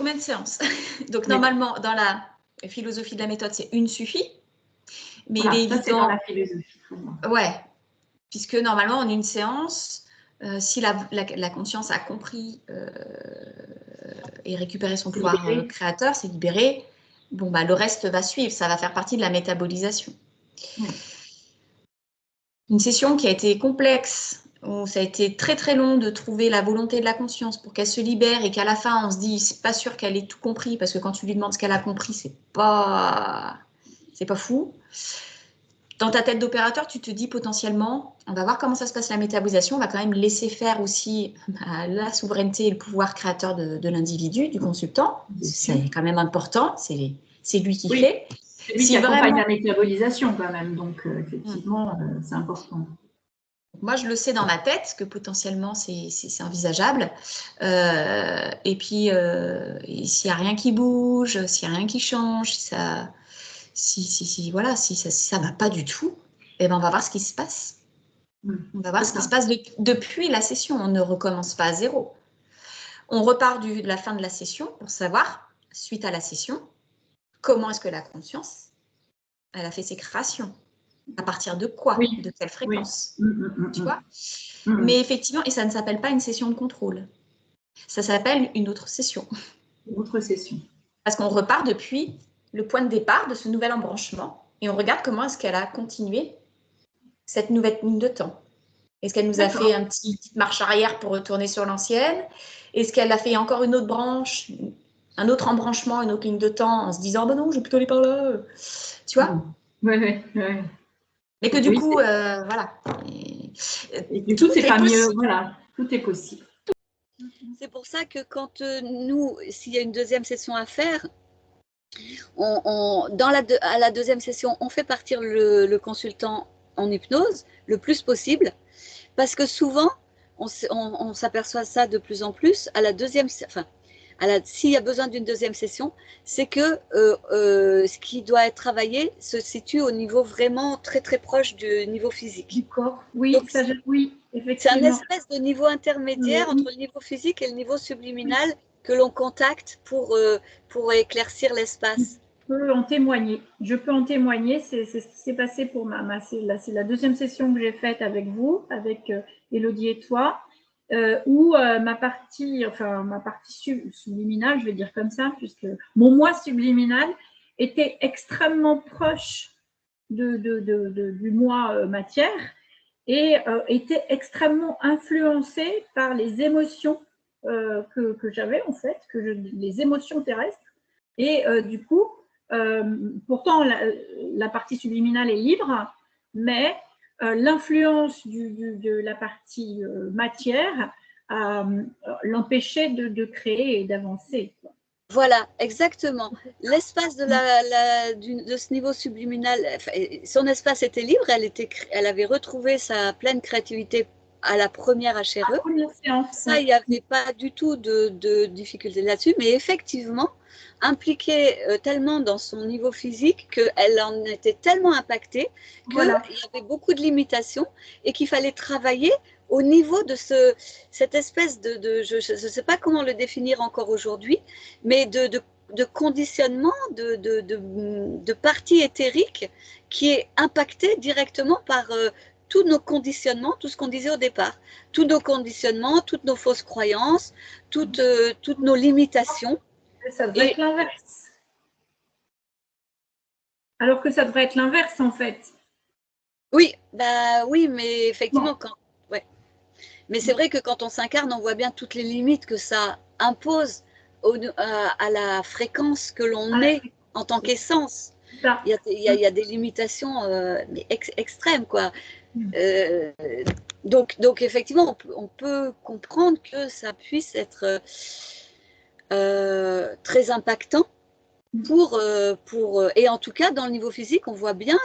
Combien de séances? Donc, Oui. normalement, dans la philosophie de la méthode, c'est une suffit. Mais Voilà, il est ça, évident… c'est dans la philosophie. Ouais, puisque normalement, en une séance, si la conscience a compris et récupéré son pouvoir créateur, c'est libéré, bon, bah, le reste va suivre, ça va faire partie de la métabolisation. Oui. Une session qui a été complexe, où ça a été très très long de trouver la volonté de la conscience pour qu'elle se libère et qu'à la fin on se dit c'est pas sûr qu'elle ait tout compris, parce que quand tu lui demandes ce qu'elle a compris, c'est pas fou. Dans ta tête d'opérateur, tu te dis potentiellement, on va voir comment ça se passe la métabolisation, on va quand même laisser faire aussi la souveraineté et le pouvoir créateur de l'individu, du consultant. C'est quand même important, c'est lui qui fait. C'est lui qui accompagne la métabolisation quand même, donc effectivement, c'est important. Moi, je le sais dans ma tête que potentiellement, c'est envisageable. Et puis, s'il n'y a rien qui bouge, s'il n'y a rien qui change, si voilà, si ça ne va pas du tout, eh ben, on va voir ce qui se passe. On va voir ce qui se passe depuis la session. On ne recommence pas à zéro. On repart de la fin de la session pour savoir, suite à la session, comment est-ce que la conscience, elle a fait ses créations. À partir de quoi? De quelle fréquence? Tu vois? Mais effectivement, et ça ne s'appelle pas une session de contrôle. Ça s'appelle une autre session. Une autre session. Parce qu'on repart depuis le point de départ de ce nouvel embranchement et on regarde comment est-ce qu'elle a continué cette nouvelle ligne de temps. Est-ce qu'elle nous a fait une petite marche arrière pour retourner sur l'ancienne? Est-ce qu'elle a fait encore une autre branche, un autre embranchement, une autre ligne de temps en se disant « bah non, je vais plutôt aller par là ». Tu vois? Oui. Mais que du coup, voilà. Et du coup, c'est pas mieux. Voilà, tout est possible. C'est pour ça que quand nous, s'il y a une deuxième session à faire, à la deuxième session, on fait partir le consultant en hypnose le plus possible, parce que souvent, on s'aperçoit ça de plus en plus, à la deuxième, enfin, s'il y a besoin d'une deuxième session, c'est que ce qui doit être travaillé se situe au niveau vraiment très très proche du niveau physique. Du corps, oui, donc, oui, effectivement. C'est un espèce de niveau intermédiaire entre le niveau physique et le niveau subliminal que l'on contacte pour éclaircir l'espace. Je peux en témoigner. C'est ce qui s'est passé pour c'est la deuxième session que j'ai faite avec vous, avec Élodie et toi, où ma partie subliminale, je vais dire comme ça, puisque mon moi subliminal était extrêmement proche du moi matière et était extrêmement influencé par les émotions que j'avais en fait, les émotions terrestres. Et du coup, pourtant, la partie subliminale est libre, mais l'influence de la partie matière l'empêchait de créer et d'avancer. Voilà, exactement. L'espace de ce niveau subliminal, son espace était libre, elle avait retrouvé sa pleine créativité à la première HRE. Ça, il n'y avait pas du tout de difficulté là-dessus, mais effectivement, impliquée tellement dans son niveau physique qu'elle en était tellement impactée qu'il y avait beaucoup de limitations et qu'il fallait travailler au niveau de cette espèce je ne sais pas comment le définir encore aujourd'hui, mais de conditionnement, de partie éthérique qui est impactée directement par tous nos conditionnements, tout ce qu'on disait au départ, tous nos conditionnements, toutes nos fausses croyances, toutes nos limitations. Ça devrait être l'inverse. Alors que ça devrait être l'inverse en fait. Oui, oui, mais effectivement, mais c'est vrai que quand on s'incarne, on voit bien toutes les limites que ça impose à la fréquence que l'on est en tant qu'essence. Il y a des limitations mais extrêmes, quoi. Donc effectivement, on peut comprendre que ça puisse être très impactant et en tout cas, dans le niveau physique, on voit bien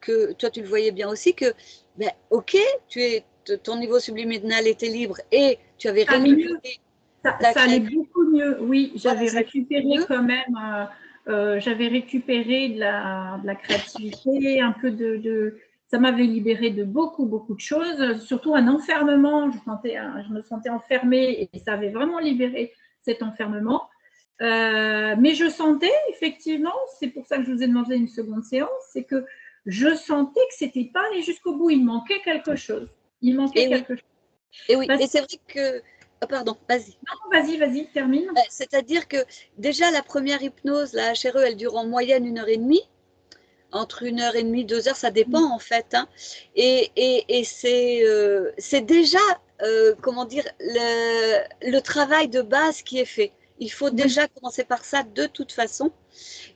que, toi tu le voyais bien aussi, que ok, ton niveau subliminal était libre et tu avais récupéré. Ça allait beaucoup mieux, oui. J'avais récupéré quand même, j'avais récupéré de la créativité, un peu ça m'avait libéré de beaucoup de choses, surtout un enfermement. Je me sentais enfermée et ça avait vraiment libéré cet enfermement. Mais je sentais, effectivement, c'est pour ça que je vous ai demandé une seconde séance, c'est que je sentais que c'était pas allé jusqu'au bout. Il manquait quelque chose. Il manquait quelque chose. Et oui, et c'est vrai que… Oh, pardon, vas-y. Non, vas-y, termine. C'est-à-dire que déjà, la première hypnose, la HRE, elle dure en moyenne 1h30. Entre 1h30, 2h, ça dépend en fait. Hein. Et c'est déjà, comment dire, le travail de base qui est fait. Il faut déjà commencer par ça de toute façon.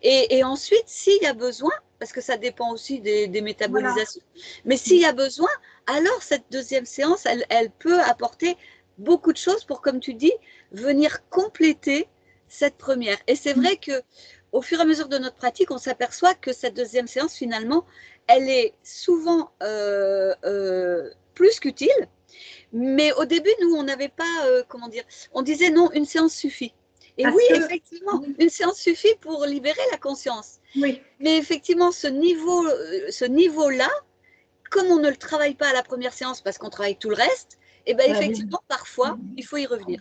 Et ensuite, s'il y a besoin, parce que ça dépend aussi des métabolisations, mais s'il y a besoin, alors cette deuxième séance, elle peut apporter beaucoup de choses pour, comme tu dis, venir compléter cette première. Et c'est vrai que au fur et à mesure de notre pratique, on s'aperçoit que cette deuxième séance, finalement, elle est souvent plus qu'utile. Mais au début, nous, on n'avait pas, comment dire, on disait non, une séance suffit. Et oui, effectivement, une séance suffit pour libérer la conscience. Oui. Mais effectivement, ce niveau-là, comme on ne le travaille pas à la première séance parce qu'on travaille tout le reste, et bien effectivement, parfois, il faut y revenir.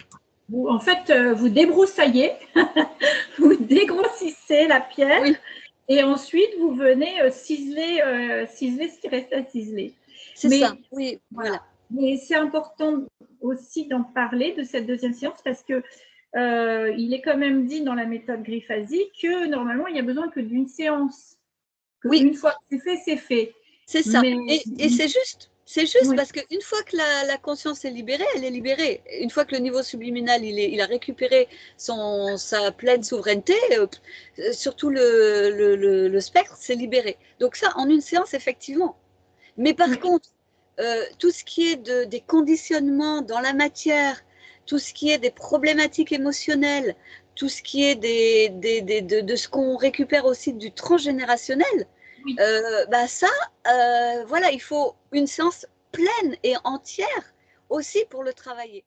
En fait, vous débroussaillez, vous dégrossissez la pierre et ensuite vous venez ciseler ce qui reste à ciseler. C'est ça, oui, voilà. Mais c'est important aussi d'en parler de cette deuxième séance parce que il est quand même dit dans la méthode Grifasi que normalement il n'y a besoin que d'une séance. Une fois que c'est fait, c'est fait. C'est ça. Et c'est juste. C'est juste parce qu'une fois que la conscience est libérée, elle est libérée. Une fois que le niveau subliminal il a récupéré sa pleine souveraineté, surtout le spectre, c'est libéré. Donc ça, en une séance, effectivement. Mais par contre, tout ce qui est des conditionnements dans la matière, tout ce qui est des problématiques émotionnelles, tout ce qui est de ce qu'on récupère aussi du transgénérationnel, ça, voilà, il faut une séance pleine et entière aussi pour le travailler.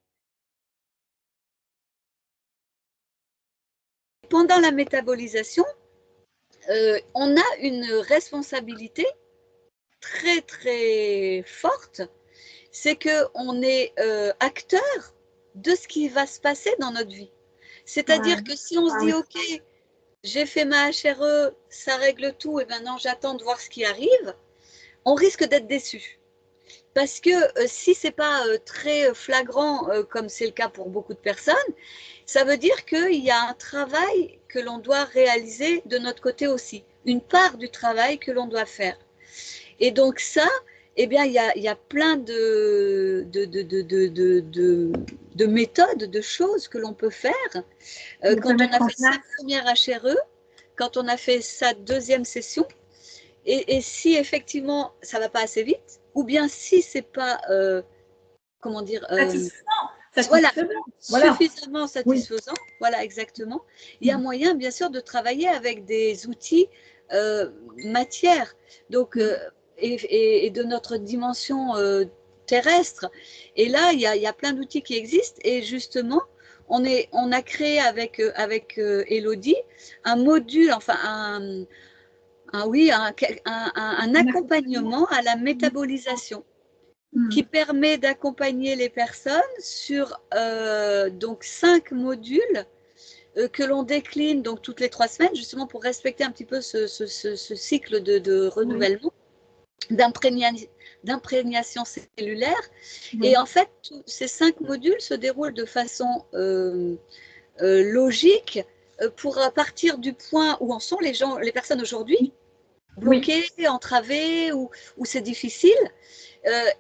Pendant la métabolisation, on a une responsabilité très très forte, c'est qu'on est acteur de ce qui va se passer dans notre vie. C'est-à-dire que si on se dit, ok, j'ai fait ma HRE, ça règle tout, et maintenant j'attends de voir ce qui arrive, on risque d'être déçu. Parce que si ce n'est pas très flagrant, comme c'est le cas pour beaucoup de personnes, ça veut dire qu'il y a un travail que l'on doit réaliser de notre côté aussi, une part du travail que l'on doit faire. Et donc ça, eh bien, il y a plein de méthodes, de choses que l'on peut faire. Quand on a fait sa première HRE, quand on a fait sa deuxième session, et si effectivement ça ne va pas assez vite, ou bien si ce n'est pas, comment dire, suffisamment satisfaisant, voilà exactement, il y a moyen bien sûr de travailler avec des outils matière, donc, et de notre dimension terrestre. Et là, il y a plein d'outils qui existent et justement, on a créé avec Elodie un module, enfin un accompagnement à la métabolisation qui permet d'accompagner les personnes sur donc 5 modules que l'on décline donc toutes les 3 semaines, justement pour respecter un petit peu ce cycle de renouvellement, d'imprégnation cellulaire. Et en fait, ces 5 modules se déroulent de façon logique pour partir du point où en sont les personnes aujourd'hui, bloquées, entravées, ou c'est difficile,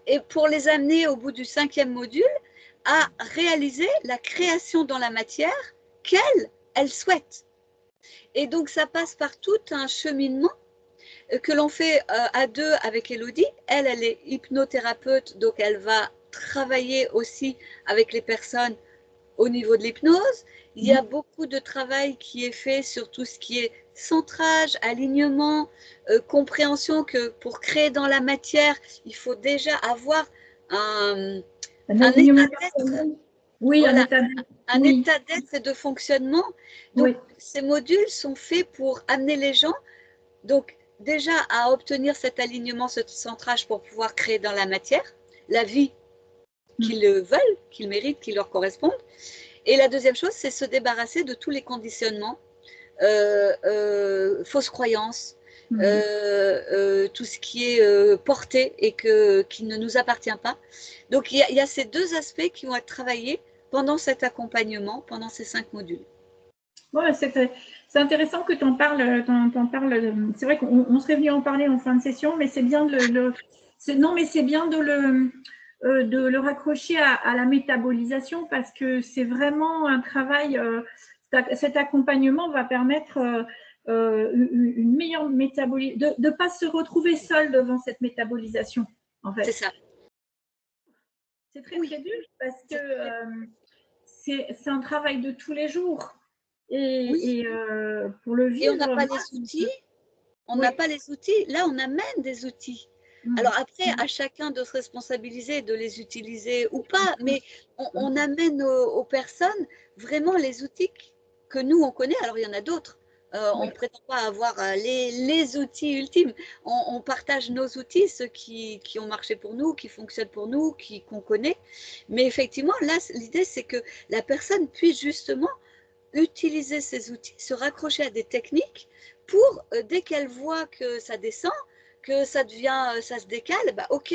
et pour les amener au bout du 5e module à réaliser la création dans la matière qu'elle souhaite. Et donc, ça passe par tout un cheminement que l'on fait à 2 avec Elodie. Elle est hypnothérapeute, donc elle va travailler aussi avec les personnes au niveau de l'hypnose. Il y a beaucoup de travail qui est fait sur tout ce qui est centrage, alignement, compréhension que pour créer dans la matière, il faut déjà avoir un état d'être. Oui, voilà, un état d'être et de fonctionnement. Donc, ces modules sont faits pour amener les gens, donc déjà à obtenir cet alignement, ce centrage pour pouvoir créer dans la matière la vie qu'ils veulent, qu'ils méritent, qui leur correspondent. Et la deuxième chose, c'est se débarrasser de tous les conditionnements, fausses croyances, tout ce qui est porté et qui ne nous appartient pas. Donc, il y a ces deux aspects qui vont être travaillés pendant cet accompagnement, pendant ces 5 modules. Ouais, c'est intéressant que tu en parles. C'est vrai qu'on serait venu en parler en fin de session, mais c'est bien c'est bien de le raccrocher à la métabolisation parce que c'est vraiment un travail. Cet accompagnement va permettre une meilleure métabolisation, de ne pas se retrouver seul devant cette métabolisation, en fait. C'est ça. C'est très dur parce que c'est un travail de tous les jours. Et pour le vivre… Et on n'a pas les outils. On n'a pas les outils. Là, on amène des outils. Alors après, à chacun de se responsabiliser, de les utiliser ou pas, mais on amène aux personnes vraiment les outils que nous, on connaît. Alors, il y en a d'autres. On ne prétend pas avoir les outils ultimes. On partage nos outils, ceux qui ont marché pour nous, qui fonctionnent pour nous, qu'on connaît. Mais effectivement, là, l'idée, c'est que la personne puisse justement utiliser ces outils, se raccrocher à des techniques pour, dès qu'elle voit que ça descend, que ça se décale, bah ok,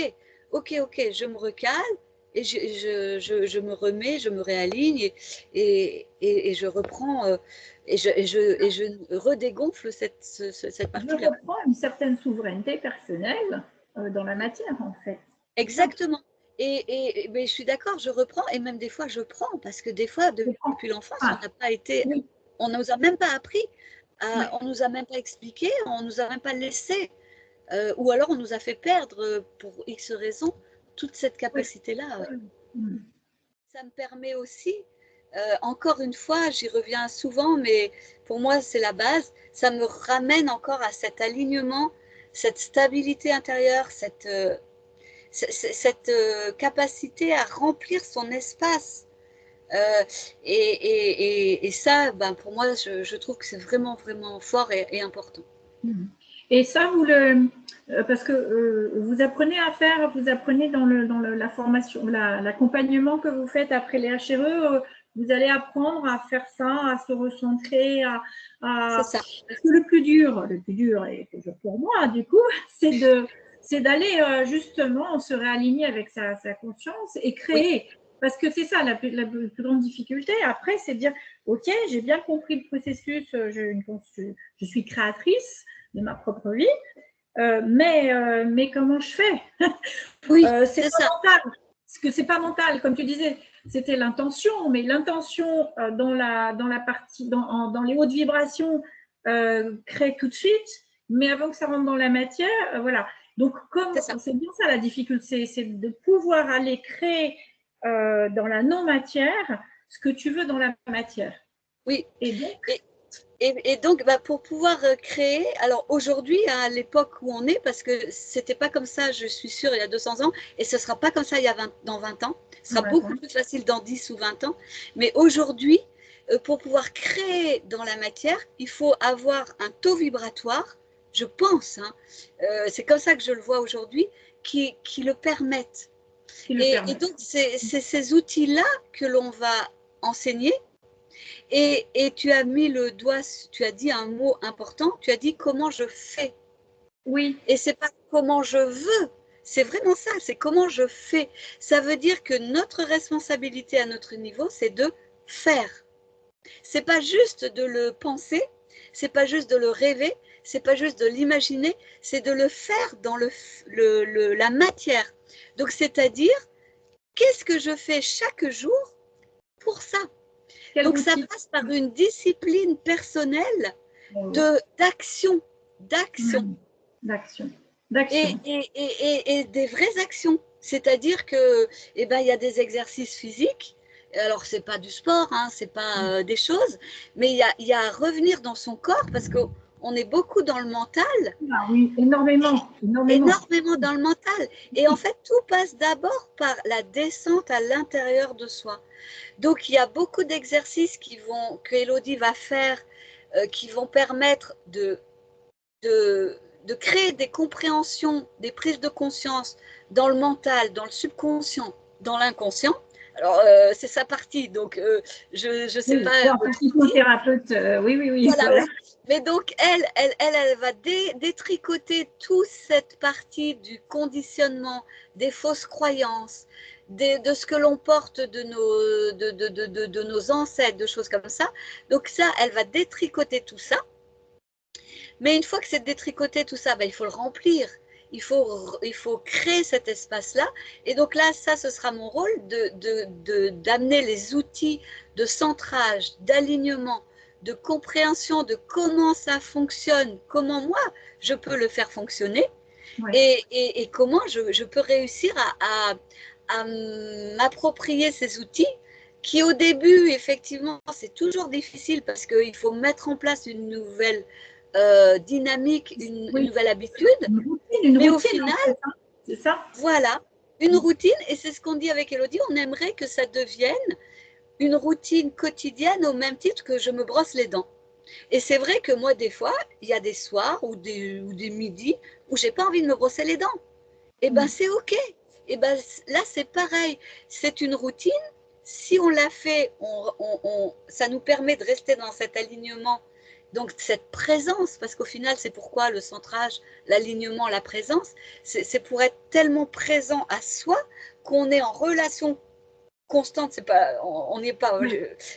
je me recale et je me remets, je me réaligne et je reprends et je redégonfle cette partie-là. Je reprends une certaine souveraineté personnelle dans la matière, en fait. Exactement. Mais je suis d'accord, je reprends et même des fois je prends parce que des fois depuis l'enfance on n'a pas été, on ne nous a même pas appris, on nous a même pas expliqué, on nous a même pas laissé, ou alors on nous a fait perdre pour X raisons toute cette capacité-là. Ça me permet aussi, encore une fois, j'y reviens souvent, mais pour moi c'est la base, ça me ramène encore à cet alignement, cette stabilité intérieure, cette capacité à remplir son espace. Et ça, ben, pour moi, je trouve que c'est vraiment, vraiment fort et important. Et ça, parce que vous apprenez à faire, vous apprenez dans la formation, l'accompagnement que vous faites après les HRE, vous allez apprendre à faire ça, à se recentrer, C'est ça. Parce que le plus dur, et toujours pour moi, du coup, c'est d'aller justement se réaligner avec sa conscience et créer. Parce que c'est ça la plus grande difficulté. Après, c'est de dire, ok, j'ai bien compris le processus, je suis créatrice de ma propre vie, mais comment je fais? C'est pas mental. Parce que c'est pas mental, comme tu disais, c'était l'intention, mais l'intention dans la partie, dans les hautes vibrations, crée tout de suite, mais avant que ça rentre dans la matière, voilà. Donc, c'est bien ça la difficulté, c'est de pouvoir aller créer dans la non-matière ce que tu veux dans la matière. Oui. Et donc, bah, pour pouvoir créer, alors aujourd'hui, à l'époque où on est, parce que c'était pas comme ça, je suis sûre, il y a 200 ans, et ce sera pas comme ça dans 20 ans, ce sera beaucoup plus facile dans 10 ou 20 ans, mais aujourd'hui, pour pouvoir créer dans la matière, il faut avoir un taux vibratoire, je pense, hein, c'est comme ça que je le vois aujourd'hui, qui le permettent. Et donc, c'est ces outils-là que l'on va enseigner. Et tu as mis le doigt, tu as dit un mot important, tu as dit comment je fais. Oui. Et c'est pas comment je veux, c'est vraiment ça, c'est comment je fais. Ça veut dire que notre responsabilité à notre niveau, c'est de faire. C'est pas juste de le penser, c'est pas juste de le rêver, c'est pas juste de l'imaginer, c'est de le faire dans la matière. Donc c'est-à-dire, qu'est-ce que je fais chaque jour pour ça? Donc, ça passe par une discipline personnelle d'action. Et des vraies actions. C'est-à-dire que, eh ben, il y a des exercices physiques. Alors, c'est pas du sport, hein, c'est pas des choses, mais il y a à revenir dans son corps parce qu'on est beaucoup dans le mental. Ah oui, énormément. Énormément dans le mental. Et en fait, tout passe d'abord par la descente à l'intérieur de soi. Donc, il y a beaucoup d'exercices que Élodie va faire qui vont permettre de créer des compréhensions, des prises de conscience dans le mental, dans le subconscient, dans l'inconscient, Alors, c'est sa partie, donc je ne sais pas. Psychothérapeute, oui. Voilà, ouais. Mais donc, elle va détricoter toute cette partie du conditionnement, des fausses croyances, de ce que l'on porte de nos ancêtres, de choses comme ça. Donc ça, elle va détricoter tout ça. Mais une fois que c'est détricoté tout ça, ben, il faut le remplir. Il faut créer cet espace-là. Et donc là, ça, ce sera mon rôle d'amener les outils de centrage, d'alignement, de compréhension de comment ça fonctionne, comment moi, je peux le faire fonctionner, ouais. et comment je peux réussir à m'approprier ces outils qui, au début, effectivement, c'est toujours difficile parce qu'il faut mettre en place une nouvelle dynamique, une nouvelle habitude, mais au final, c'est ça. Voilà, une routine, et c'est ce qu'on dit avec Élodie, on aimerait que ça devienne une routine quotidienne au même titre que je me brosse les dents. Et c'est vrai que moi, des fois, il y a des soirs ou des midis où j'ai pas envie de me brosser les dents. Et ben c'est ok. Et ben là, c'est pareil. C'est une routine. Si on l'a fait, ça nous permet de rester dans cet alignement. Donc cette présence, parce qu'au final, c'est pourquoi le centrage, l'alignement, la présence, c'est pour être tellement présent à soi qu'on est en relation constante, c'est pas, on n'est pas,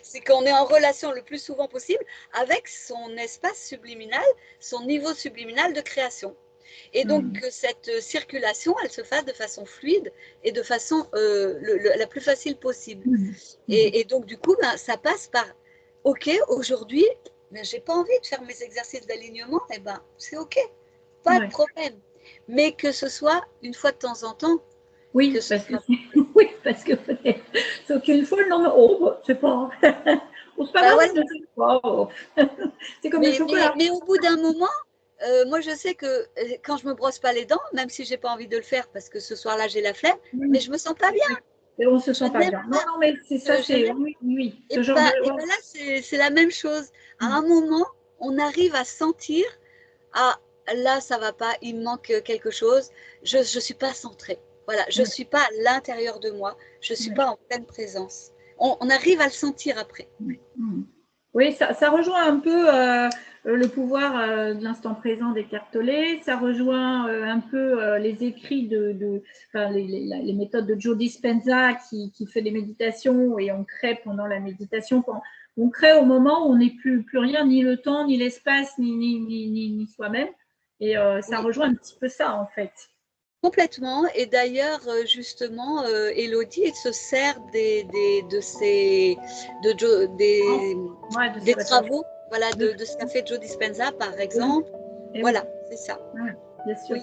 c'est qu'on est en relation le plus souvent possible avec son espace subliminal, son niveau subliminal de création. Et donc que cette circulation, elle se fasse de façon fluide et de façon la plus facile possible. Et donc du coup, ben, ça passe par, ok, aujourd'hui, ben, j'ai pas envie de faire mes exercices d'alignement, et ben c'est ok, pas de problème. Mais que ce soit une fois de temps en temps. Oui, parce que peut-être. Sauf qu'une fois, non, c'est pas. C'est pas grave, c'est comme le chocolat. Mais au bout d'un moment, moi je sais que quand je me brosse pas les dents, même si j'ai pas envie de le faire parce que ce soir-là j'ai la flemme, mais je me sens pas bien. Et on se sent pas bien. Non, mais c'est ça, c'est oui. Et ben là, c'est la même chose. À un moment, on arrive à sentir, ah là ça va pas, il me manque quelque chose, je suis pas centrée. Voilà, je suis pas à l'intérieur de moi, je suis pas en pleine présence. On arrive à le sentir après. Oui, ça rejoint un peu le pouvoir de l'instant présent d'Eckhart Tolle, ça rejoint un peu les écrits les méthodes de Joe Dispenza qui fait des méditations, et on crée pendant la méditation, on crée au moment où on n'est plus rien, ni le temps, ni l'espace, ni soi-même, et ça rejoint un petit peu ça en fait. Complètement. Et d'ailleurs, justement, Élodie se sert des travaux, voilà, de ce qu'a fait Joe Dispenza, par exemple. Voilà, c'est ça. Bien sûr. Oui.